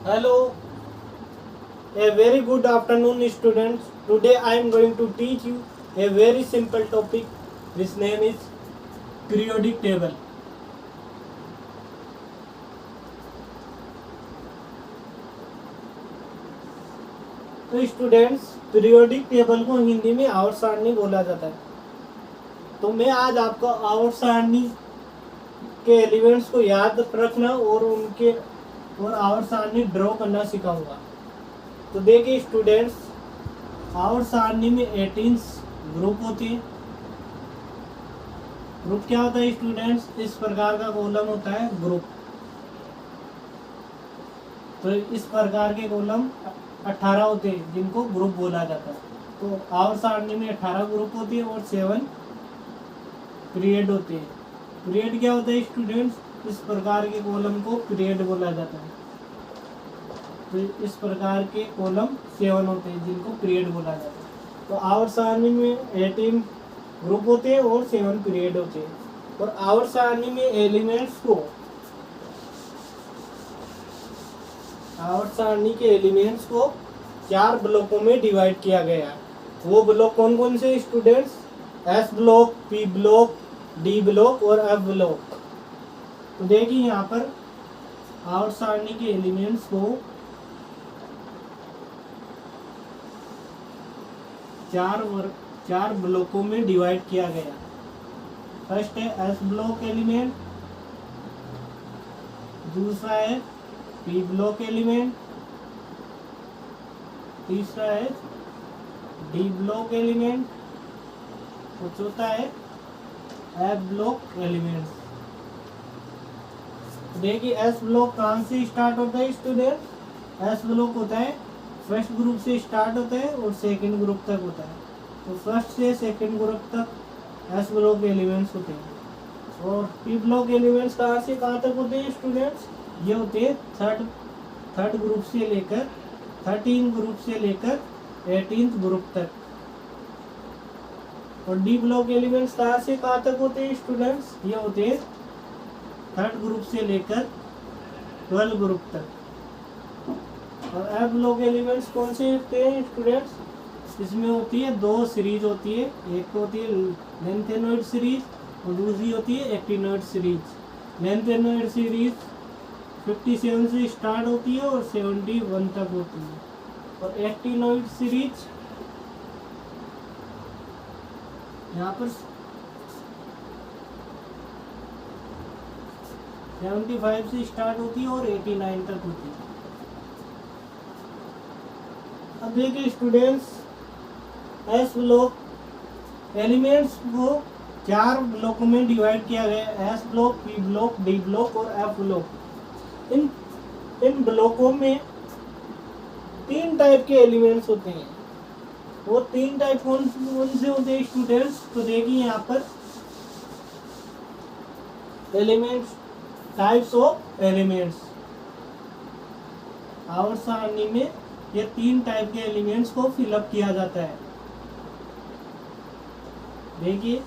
Hello, a very good afternoon, students. Today I am going to teach you a very simple topic. This name is periodic table. तो students, periodic table को हिंदी में आवर्त सारणी बोला जाता है। तो मैं आज आपको आवर्त सारणी के एलिमेंट्स को याद रखना और आवर्त सारणी ड्रॉ करना सिखाऊंगा। तो देखिए स्टूडेंट्स, आवर्त सारणी में 18 ग्रुप होते हैं। ग्रुप क्या होता है स्टूडेंट्स? इस प्रकार का कॉलम होता है ग्रुप। तो इस प्रकार के कॉलम 18 होते हैं जिनको ग्रुप बोला जाता है। तो आवर्त सारणी में 18 ग्रुप होते हैं और 7 पीरियड होते हैं। पीरियड क्या होता है स्टूडेंट्स? इस प्रकार के कॉलम को पीरियड बोला जाता है। तो इस प्रकार के कॉलम 7 होते हैं जिनको पीरियड बोला जाता है। तो आवर्त सारणी में 18 ग्रुप होते हैं और 7 पीरियड होते हैं। और आवर्त सारणी में आवर्त सारणी के एलिमेंट्स को 4 ब्लॉकों में डिवाइड किया गया है। वो ब्लॉक कौन कौन से students? S block, P block, D block और एफ ब्लॉक। तो देखिए यहाँ पर आवर्त सारणी के एलिमेंट्स को 4 ब्लॉकों में डिवाइड किया गया। फर्स्ट है एस ब्लॉक एलिमेंट, दूसरा है पी ब्लॉक एलिमेंट, तीसरा है डी ब्लॉक एलिमेंट और चौथा है एफ ब्लॉक एलिमेंट। देखिए एस ब्लॉक कहाँ से स्टार्ट होता है स्टूडेंट? एस ब्लॉक होता है फर्स्ट ग्रुप से स्टार्ट होता है और सेकंड ग्रुप तक होता है। तो फर्स्ट से सेकंड ग्रुप तक एस ब्लॉक एलिमेंट्स होते हैं। और पी ब्लॉक एलिमेंट्स कहाँ से कहाँ तक होते हैं स्टूडेंट्स? ये होते हैं थर्ड ग्रुप से लेकर 13 ग्रुप से लेकर 18th ग्रुप तक। और डी ब्लॉक एलिमेंट्स कहाँ से कहाँ तक होते हैं स्टूडेंट्स? ये होते हैं 3rd ग्रुप से लेकर 12 ग्रुप तक। और एफ ब्लॉक एलिमेंट्स कौन से होते हैं स्टूडेंट्स? इसमें होती है 2 सीरीज होती है। एक होती है लेंथेनॉइड सीरीज और दूसरी होती है एक्टिनॉइड सीरीज। लेंथेनॉइड सीरीज 57 से स्टार्ट होती है और 71 तक होती है। और एक्टिनॉइड सीरीज यहाँ पर 75 से स्टार्ट होती है और 89 तक होती है। अब देखिए स्टूडेंट्स, एस ब्लॉक एलिमेंट्स को 4 ब्लॉकों में डिवाइड किया गया है। S block, P block, D block और एफ ब्लॉक। इन ब्लॉकों में 3 टाइप के एलिमेंट्स होते हैं। वो 3 टाइप कौन से होते हैं स्टूडेंट्स? तो देखिए यहाँ पर एलिमेंट्स, टाइप्स ऑफ एलिमेंट्स। आवर्त सारणी में ये 3 टाइप के एलिमेंट्स को फिलअप किया जाता है। देखिए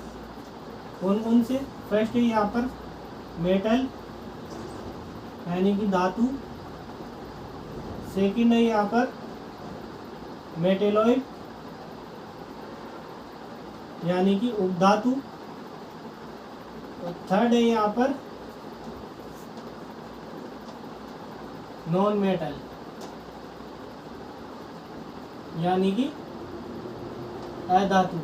कौन कौन से। फर्स्ट है यहाँ पर मेटल यानी कि धातु। सेकंड है यहाँ पर मेटेलॉइड यानी कि उपधातु। और थर्ड है यहाँ पर नॉन मेटल यानी कि अधातु।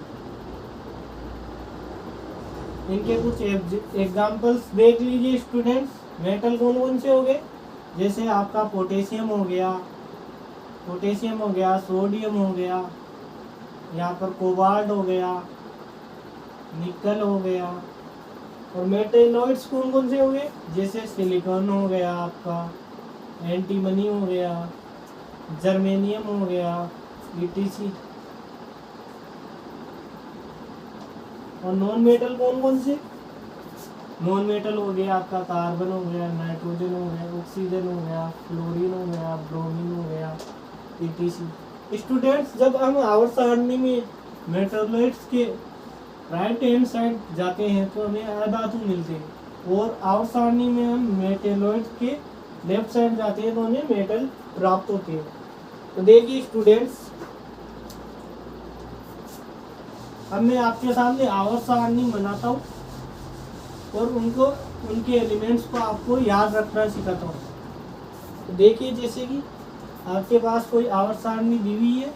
इनके कुछ एग्जांपल्स देख लीजिए स्टूडेंट्स। मेटल कौन कौन से हो गए? जैसे आपका पोटेशियम हो गया, सोडियम हो गया, यहाँ पर कोबाल्ट हो गया, निकल हो गया। और मेटेलॉइड्स कौन कौन से हो गए? जैसे सिलिकॉन हो गया, आपका एंटीमनी हो गया, जर्मेनियम हो गया, etc। और नॉन मेटल कौन कौन से? नॉन मेटल हो गया आपका कार्बन हो गया, नाइट्रोजन हो गया, ऑक्सीजन हो गया, फ्लोरीन हो गया, ब्रोमीन हो गया, etc। स्टूडेंट्स, जब हम आवर्त सारणी में मेटेलॉइड्स के राइट हैंड साइड जाते हैं तो हमें अधातु मिलते हैं। और आवर्त सारणी में हम मेटेलॉइड्स के लेफ्ट साइड जाते हैं तो उन्हें मेटल प्राप्त होती है। तो देखिए स्टूडेंट्स, अब मैं आपके सामने आवर्त सारणी बनाता हूँ और उनके एलिमेंट्स को आपको याद रखना सिखाता हूँ। तो देखिए जैसे कि आपके पास कोई आवर्त सारणी दी हुई है,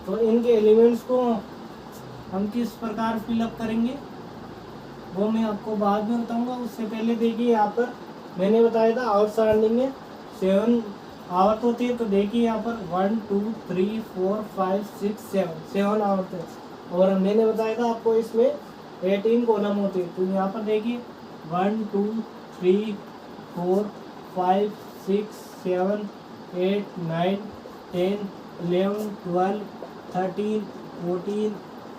तो इनके एलिमेंट्स को हम किस प्रकार फिलअप करेंगे वो मैं आपको बाद में बताऊंगा। उससे पहले देखिए यहाँ पर मैंने बताया था आवर्त सारणी में 7 आवर्त होती है। तो देखिए यहाँ पर 1 2 3 4 5 6 7 आवर्त है, और मैंने बताया था आपको इसमें 18 कॉलम होते हैं। तो यहाँ पर देखिए 1 2 3 4 5 6 7 8 9 10 11 12 13 14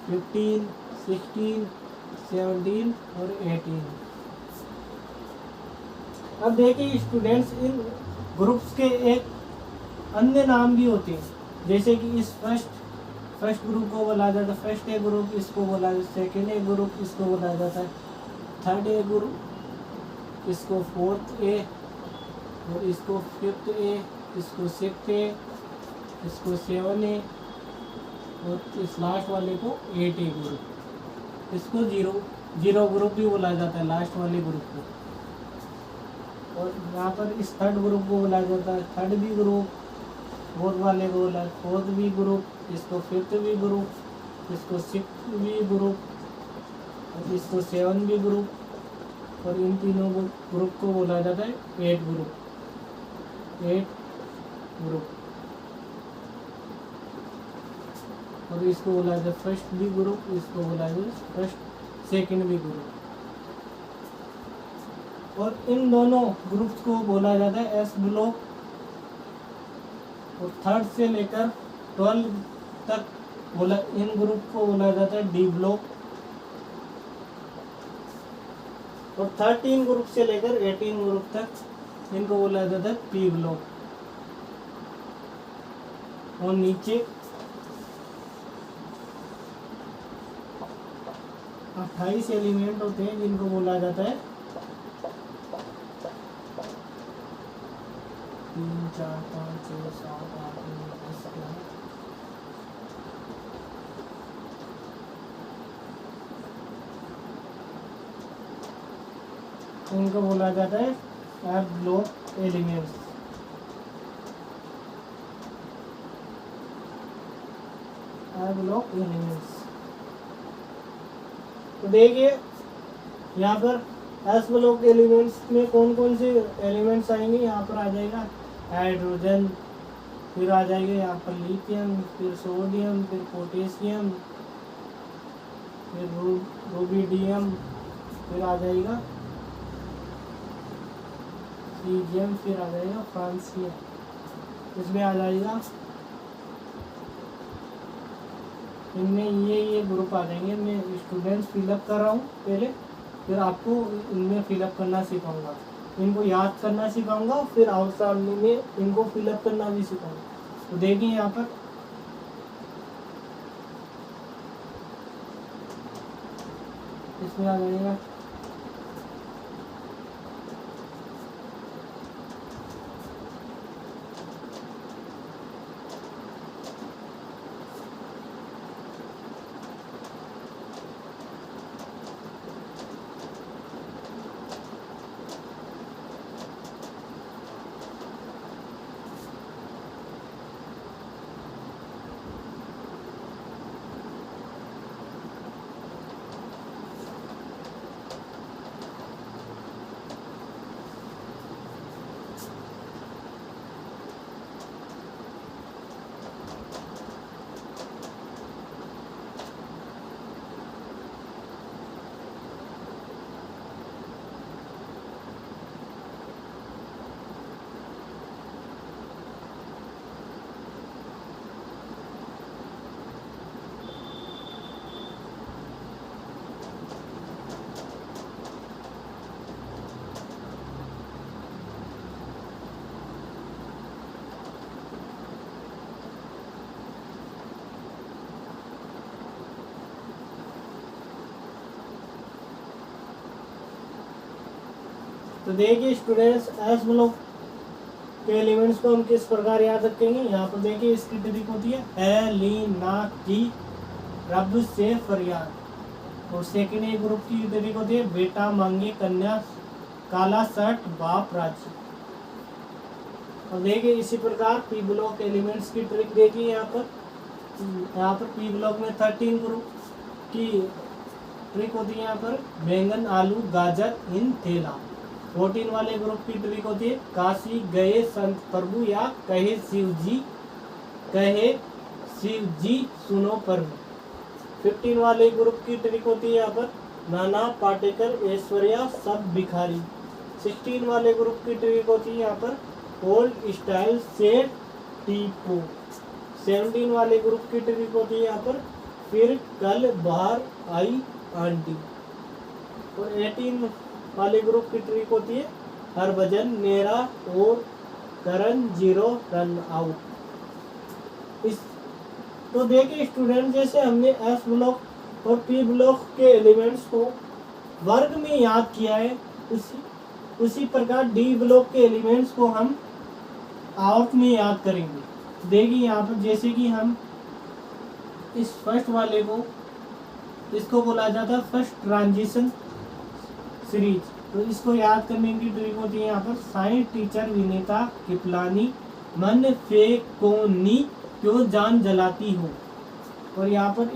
15 16 17 और 18। अब देखिए स्टूडेंट्स, इन ग्रुप्स के एक अन्य नाम भी होते हैं, जैसे कि इस फर्स्ट ग्रुप को बोला जाता है फर्स्ट ए ग्रुप, इसको बोला जाता है सेकेंड ए ग्रुप, इसको बोला जाता है थर्ड ए ग्रुप, इसको फोर्थ ए, और इसको फिफ्थ ए, इसको सिक्स्थ ए, इसको 7 ए, और इस लास्ट वाले को 8 ए ग्रुप। इसको जीरो ग्रुप भी बोला जाता है, लास्ट वाले ग्रुप को। और यहाँ पर इस थर्ड ग्रुप को बोला जाता है थर्ड बी ग्रुप, फोर्थ वाले को बोला फोर्थ बी ग्रुप, इसको फिफ्थ बी ग्रुप, इसको सिक्स्थ बी ग्रुप, और इसको 7 बी ग्रुप, और इन तीनों ग्रुप को बोला जाता है 8 ग्रुप। और इसको बोला जाता है फर्स्ट बी ग्रुप, इसको बोला जाता है फर्स्ट सेकेंड बी ग्रुप। और इन दोनों ग्रुप्स को बोला जाता है एस ब्लॉक, और थर्ड से लेकर 12 तक बोला इन ग्रुप को बोला जाता है डी ब्लॉक, और 13 ग्रुप से लेकर 18 ग्रुप तक इनको बोला जाता है पी ब्लॉक। और नीचे 28 एलिमेंट होते हैं जिनको बोला जाता है 3 4 5 6 7 8 9 10 11। इनको बोला जाता है F block elements. F block elements. तो देखिए यहाँ पर एस ब्लॉक एलिमेंट्स में कौन कौन से एलिमेंट्स आएंगे। यहाँ पर आ जाएगा हाइड्रोजन, फिर आ जाएगा यहाँ पर लिथियम, फिर सोडियम, फिर पोटेशियम, फिर रुबिडियम, फिर आ जाएगा सीजियम, फिर आ जाएगा फ्रांसियम। इसमें आ जाएगा इनमें ये ग्रुप आ जाएंगे। मैं स्टूडेंट्स फिलअप कर रहा हूँ पहले, फिर आपको इनमें फिलअप करना सिखाऊंगा, इनको याद करना सिखाऊंगा, फिर आउट सामने में इनको फिलअप करना भी सिखाऊंगा। तो देखिए यहाँ पर इसमें आ जाएगा तो देखिए स्टूडेंट्स एस ब्लॉक के एलिमेंट्स को हम किस प्रकार याद रखेंगे। यहाँ पर देखिए इसकी ट्रिक होती है ली ना की रब से फरियाद। और सेकंड ए ग्रुप की ट्रिक होती है बेटा मांगे कन्या काला शर्ट बाप राजी। और देखिए इसी प्रकार पी ब्लॉक एलिमेंट्स की ट्रिक देखिए यहाँ पर पी ब्लॉक में 13 ग्रुप की ट्रिक होती है। यहाँ पर बैंगन आलू गाजर इन थेला। 14 वाले ग्रुप की ट्रिक होती है काशी गए संत प्रभु या कहे शिव जी सुनो प्रभु। 15 वाले ग्रुप की ट्रिक होती है यहाँ पर नाना पाटेकर ऐश्वर्या सब भिखारी। 16 वाले ग्रुप की ट्रिक होती है यहाँ पर ओल्ड स्टाइल से टीपो। 17 वाले ग्रुप की ट्रिक होती है यहाँ पर फिर कल बाहर आई आंटी। और 18 वाले ग्रुप की ट्रिक होती है हरभजन नेरा और करण जीरो रन आउट। इस तो देखिए स्टूडेंट जैसे हमने एस ब्लॉक और पी ब्लॉक के एलिमेंट्स को वर्ग में याद किया है उसी प्रकार डी ब्लॉक के एलिमेंट्स को हम आउट में याद करेंगे। देखिए यहाँ पर जैसे कि हम इस फर्स्ट वाले को इसको बोला जाता है फर्स्ट ट्रांजिशन सीरीज। तो इसको याद करने की ट्रिक होती है यहाँ पर साइंस टीचर विनीता किपलानी मन फेकोनी क्यों जान जलाती हो। और यहाँ पर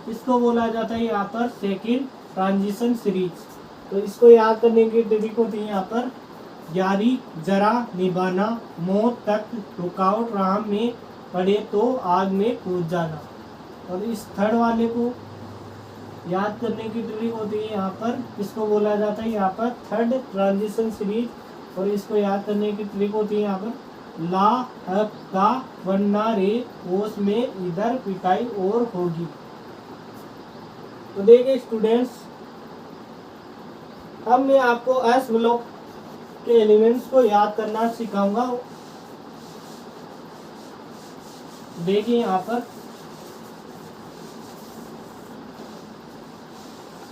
इसको बोला जाता है यहाँ पर सेकंड ट्रांजिशन सीरीज। तो इसको याद करने की ट्रिक होती है यहाँ पर यारी जरा निभाना मौत तक रुकावट राह में पड़े तो आग में कूद जाना। और इस थर्ड वाले को याद करने की ट्रिक होती है यहाँ पर इसको बोला जाता है यहाँ पर थर्ड ट्रांजिशन सीरीज। और इसको याद करने की ट्रिक होती है यहाँ पर ला हक का वन्ना रे ओस में इधर पिटाई और होगी। तो देखिए स्टूडेंट्स अब मैं आपको एस ब्लॉक के एलिमेंट्स को याद करना सिखाऊंगा। देखिए यहाँ पर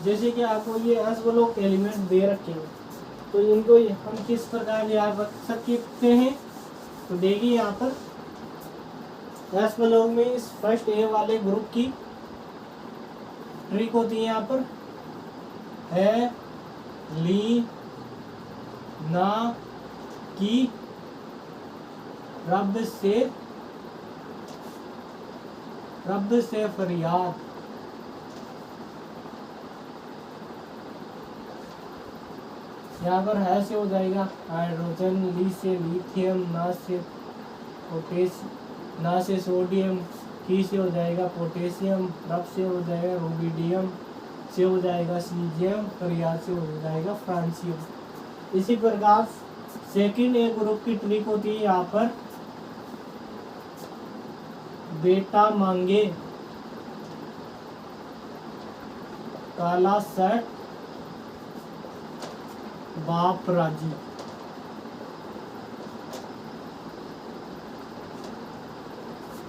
जैसे कि आपको ये एस ब्लॉक एलिमेंट दे रखे हैं तो इनको हम किस प्रकार याद रख सकते हैं। तो देखिए यहाँ पर एस ब्लॉक में इस फर्स्ट ए वाले ग्रुप की ट्रिक होती है यहाँ पर है ली ना की रब से फरियाद। यहाँ पर है से हो जाएगा हाइड्रोजन ली से लिथियम ना से सोडियम की से हो जाएगा पोटेशियम रब से हो जाएगा रूबिडियम से हो जाएगा सीजियम फरियाद से हो जाएगा फ्रांसियम। इसी प्रकार सेकंड ए ग्रुप की ट्रिक होती है यहाँ पर बेटा मांगे काला शर्ट बाप राजी।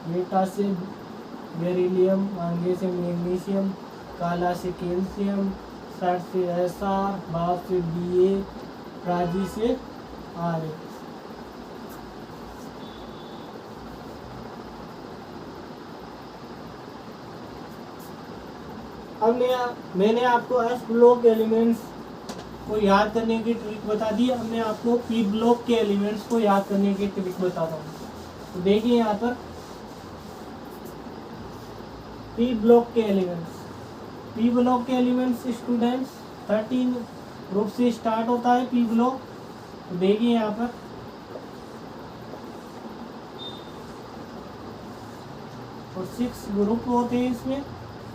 बेटा से बेरिलियम मांगे से मैग्नीशियम काला से कैल्शियम, सर से SR, भाप से BA, राजी से RA। अब मैंने आपको एस ब्लॉक एलिमेंट्स को याद करने की ट्रिक बता दी। अब मैं आपको पी ब्लॉक के एलिमेंट्स को याद करने की ट्रिक बताता हूँ। तो देखिए यहाँ पर पी ब्लॉक के एलिमेंट्स स्टूडेंट्स 13 ग्रुप से स्टार्ट होता है पी ब्लॉक। तो देखिए यहाँ पर और 6 ग्रुप होते हैं इसमें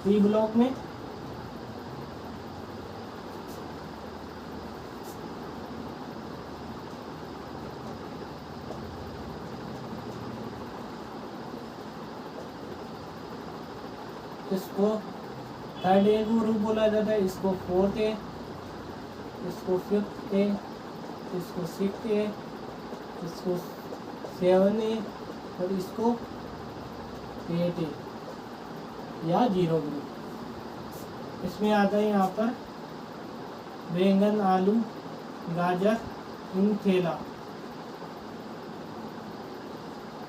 पी ब्लॉक में। इसको थर्ड ए ग्रुप बोला जाता है, इसको फोर्थ ए, इसको फिफ्थ ए, इसको सिक्स्थ ए, इसको 7 ए और इसको 8 ए या 0 ग्रुप। इसमें आता है यहाँ पर बैंगन, आलू, गाजर, इंथेला।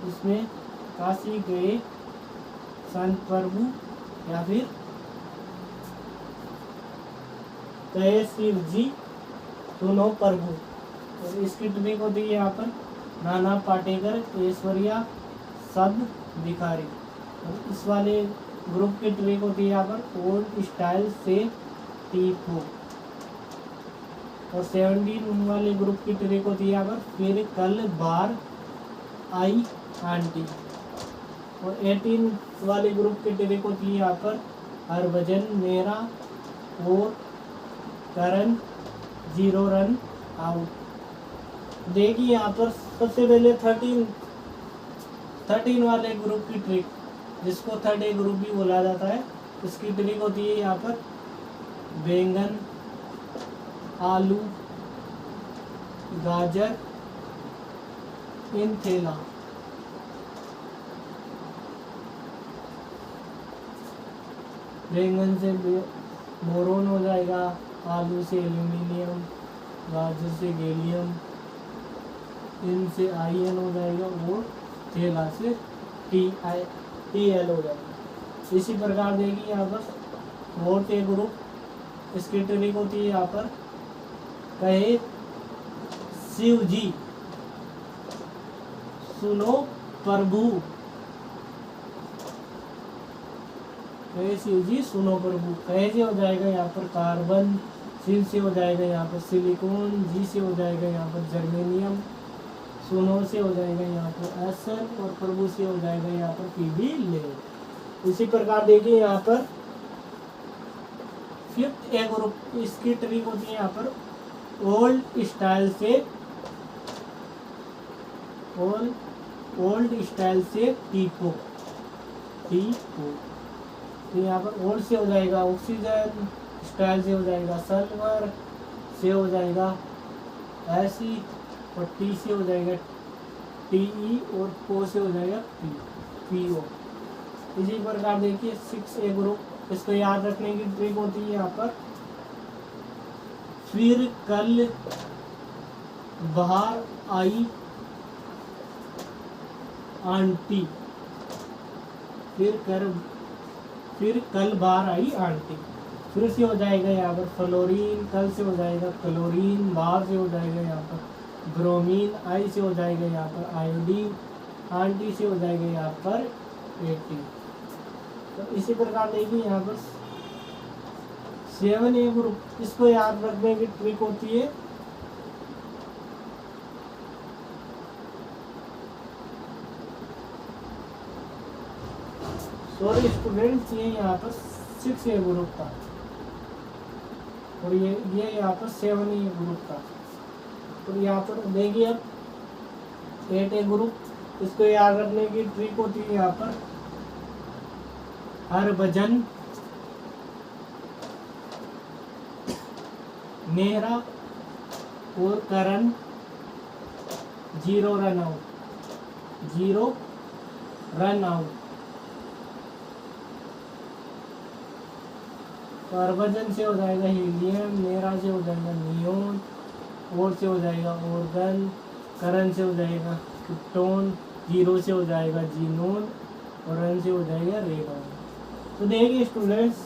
इसमें काशी गए संत प्रभु या फिर कहे शिव जी सुनो प्रभु। और इसकी ट्रिक होती है यहाँ पर नाना पाटेकर, ऐश्वर्या, सब भिखारी। और इस वाले ग्रुप की ट्रिक होती है यहाँ पर ओल्ड स्टाइल से टीपो। और 17 वाले ग्रुप की ट्रिक होती है यहाँ पर फिर कल बार आई आंटी। और 18 वाले ग्रुप की ट्रिक होती है यहाँ पर हरभजन मेरा और करण 0 रन आउट। देखिए यहाँ पर सबसे पहले 13 वाले ग्रुप की ट्रिक, जिसको थर्ड ए ग्रुप भी बोला जाता है, इसकी ट्रिक होती है यहाँ पर बैंगन, आलू, गाजर, इंथेला। बैंगन से बोरोन हो जाएगा, आलू से एल्यूमिनियम, गाजर से गैलियम, इन से आयन हो जाएगा और थेला से TL हो जाएगा। इसी प्रकार देखिए यहाँ पर फोर्थ ए ग्रुप, इसकी ट्रिक होती है यहाँ पर कहे शिव जी सुनो प्रभु, कहे शिव जी सुनो प्रभु। कहे से हो जाएगा यहाँ पर कार्बन, शिव से हो जाएगा यहाँ पर सिलिकॉन, जी से हो जाएगा यहाँ पर जर्मेनियम, सुनो से हो जाएगा यहाँ पर SN और प्रभु से हो जाएगा यहाँ पर PB लेड। इसी प्रकार देखिए यहाँ पर फिफ्थ ए ग्रुप, इसकी ट्रिक होती है यहाँ पर ओल्ड स्टाइल से टीपो। तो यहाँ पर ओल्ड से हो जाएगा ऑक्सीजन, स्टाइल से हो जाएगा सल्फर, से हो जाएगा ऐसी, और टी से हो जाएगा TE और पो से हो जाएगा PO। इसी प्रकार देखिए 6A ग्रुप, इसको याद रखने की ट्रिक होती है यहाँ पर फिर कल बाहर आई आंटी। फिर कल बाहर आई आंटी। फिर से हो जाएगा यहाँ पर फ्लोरीन, कल से हो जाएगा क्लोरीन, बाहर से हो जाएगा यहाँ पर ब्रोमीन, आई से हो जाएगा यहाँ पर आयोडीन, आंटी से हो जाएगा यहाँ पर 18। तो इसी प्रकार देखिए यहाँ पर 7A ग्रुप, इसको याद रखने की ट्रिक होती है सॉरी स्टूडेंट्स, ये यहाँ पर 6A ग्रुप था और ये यहाँ पर 7A ग्रुप था। और यहाँ पर देखिए अब 8A ग्रुप, इसको याद रखने की ट्रिक होती है यहाँ पर हरभजन मेहरा और करण 0 रन आउट। कार्बन से हो जाएगा हीलियम, नेरा से हो जाएगा नियोन, और से हो जाएगा ऑर्गन, करन से हो जाएगा क्रिप्टोन, जीरो से हो जाएगा जीनोन, और रन से हो जाएगा रेडॉन। तो देखिए स्टूडेंट्स,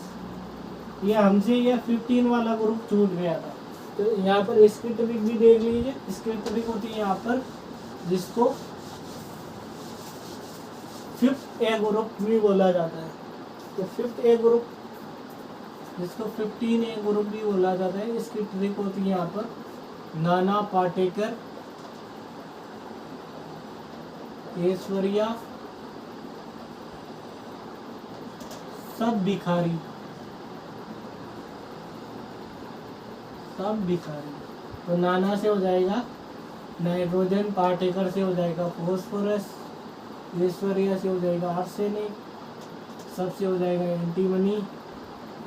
ये हमसे ये 15 वाला ग्रुप छूट गया था। तो यहाँ पर इसकी ट्रिक भी देख लीजिए। इसकी ट्रिक होती है यहाँ पर जिसको 5th ए ग्रुप भी बोला जाता है। तो 5th ए ग्रुप जिसको 15 ए ग्रुप भी बोला जाता है, इसकी ट्रिक होती है यहाँ पर नाना पाटेकर, ऐश्वर्या, सब भिखारी, सब भिखारी। तो नाना से हो जाएगा नाइट्रोजन, पाटेकर से हो जाएगा फॉस्फोरस, ऐश्वर्या से हो जाएगा आर्सेनिक, सब से हो जाएगा एंटीमनी,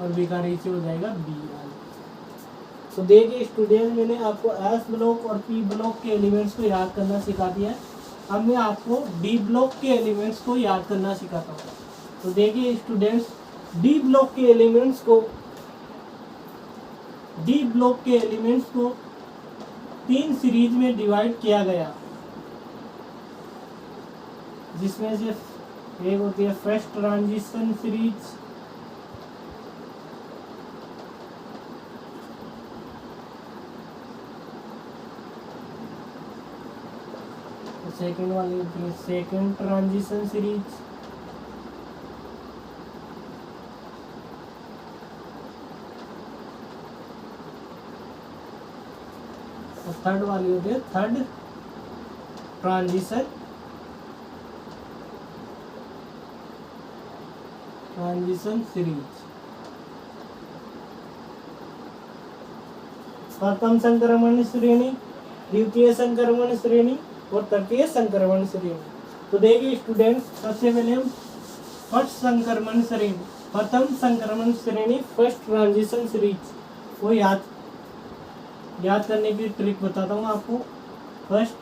और भिखारी से हो जाएगा Br। तो देखिए स्टूडेंट, मैंने आपको एस ब्लॉक और पी ब्लॉक के एलिमेंट्स को याद करना सिखा दिया है। अब मैं आपको डी ब्लॉक के एलिमेंट्स को याद करना सिखाता हूँ। तो देखिए स्टूडेंट्स, डी ब्लॉक के एलिमेंट्स को 3 सीरीज में डिवाइड किया गया, जिसमें से एक होती है फर्स्ट ट्रांजिशन सीरीज, सेकेंड वाली होती है सेकेंड ट्रांजिशन सीरीज, और थर्ड वाली होती है थर्ड ट्रांजिशन सीरीज। प्रथम संक्रमण श्रेणी, द्वितीय संक्रमण श्रेणी और तृतीय संक्रमण श्रेणी। तो देखिए स्टूडेंट्स, सबसे पहले हम प्रथम संक्रमण श्रेणी फर्स्ट ट्रांजिशन सीरीज को याद करने की ट्रिक बताता हूँ आपको। फर्स्ट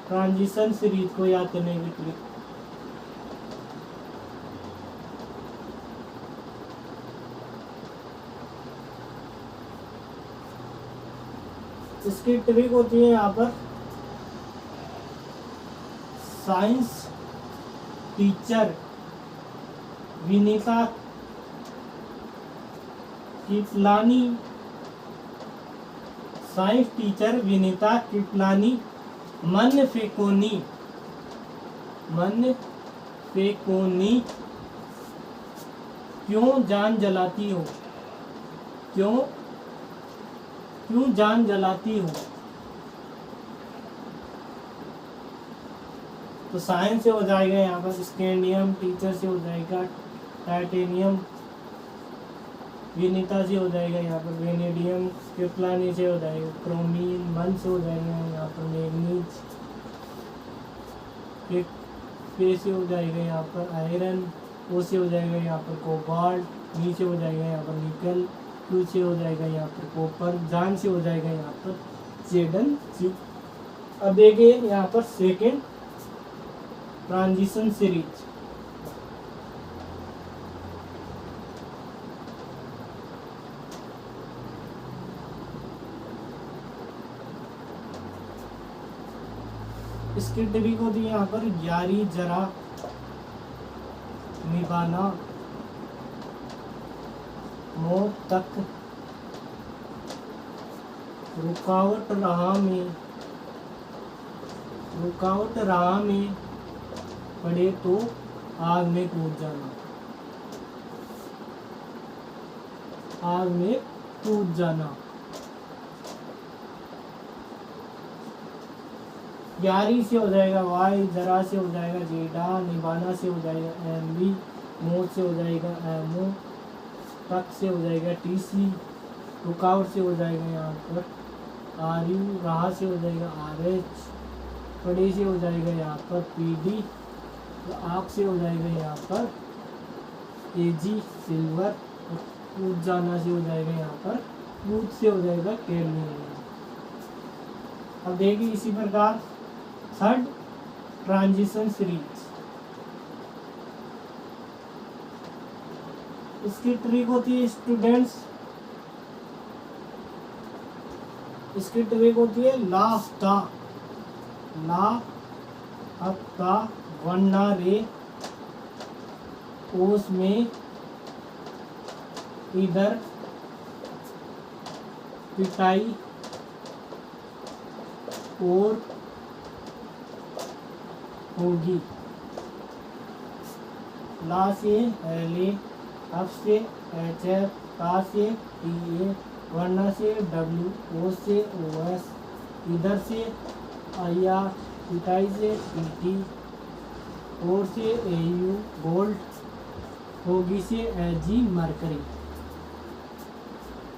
ट्रांजिशन सीरीज को याद करने की ट्रिक, इसकी ट्रिक होती है यहाँ पर साइंस टीचर विनीता किपलानी मन फेकोनी क्यों जान जलाती हो, क्यों जान जलाती हो। तो साइंस से हो जाएगा यहाँ पर स्कैंडियम, टीचर से हो जाएगा टाइटेनियम, विनीता से हो जाएगा यहाँ पर वेनेडियम, किपलानी से हो जाएगा क्रोमीन, मन से हो जाएगा यहाँ पर मैग्नीज, पे से हो जाएगा यहाँ पर आयरन, ओ से हो जाएगा यहाँ पर कोबाल्ट, नी से हो जाएगा यहाँ पर निकल, क्यू से हो जाएगा यहाँ पर कॉपर, जान से हो जाएगा यहाँ पर जेडन सी। अब देखिए यहाँ पर सेकेंड ट्रांजिशन सीरीज, इसकी ट्रिक होती है यहाँ पर जारी जरा निभाना, मौत तक, रुकावट राह में पड़े तो आग में कूद जाना, यारी से हो जाएगा वाई, जरा से हो जाएगा जेडा, निभाना से हो जाएगा एमबी, मौत से हो जाएगा एमओ, तक से हो जाएगा टीसी, रुकावट से हो जाएगा यहाँ पर आरयू, राह से हो जाएगा आरएच, पड़े से हो जाएगा यहाँ पर पीडी, तो आग से हो जाएगा यहाँ पर एजी सिल्वर, कूद जाना से हो जाएगा यहाँ पर कूद से हो जाएगा कैडमियम। अब देखिए इसी प्रकार थर्ड ट्रांजिशन सीरीज, इसकी ट्रिक होती है स्टूडेंट्स, इसकी ट्रिक होती है ला हफ्ता वन्ना रे ओस में इधर पिटाई और होगी। ला से ले, हफ से एच एफ, ता से टी ए, वरना से डब्ल्यू, ओ से ओ एस, इधर से आई आर, पिटाई से पी टी, और से ए यू गोल्ड, होगी से एच जी मरकरी।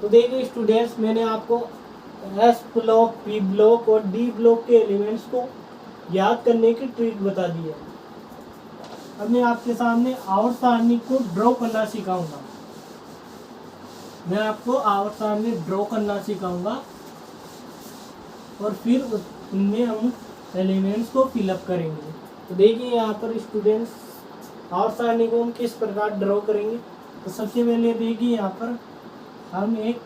तो देखिए स्टूडेंट्स, मैंने आपको एस ब्लॉक, पी ब्लॉक और डी ब्लॉक के एलिमेंट्स को याद करने की ट्रिक बता दी है। अब मैं आपके सामने आवर्त सारणी को ड्रॉ करना सिखाऊंगा। मैं आपको आवर्त सारणी ड्रॉ करना सिखाऊंगा और फिर उनमें हम एलिमेंट्स को फिलअप करेंगे। तो देखिए यहाँ पर स्टूडेंट्स, आवर्त सारणी को हम किस प्रकार ड्रॉ करेंगे। तो सबसे पहले देखिए यहाँ पर हम एक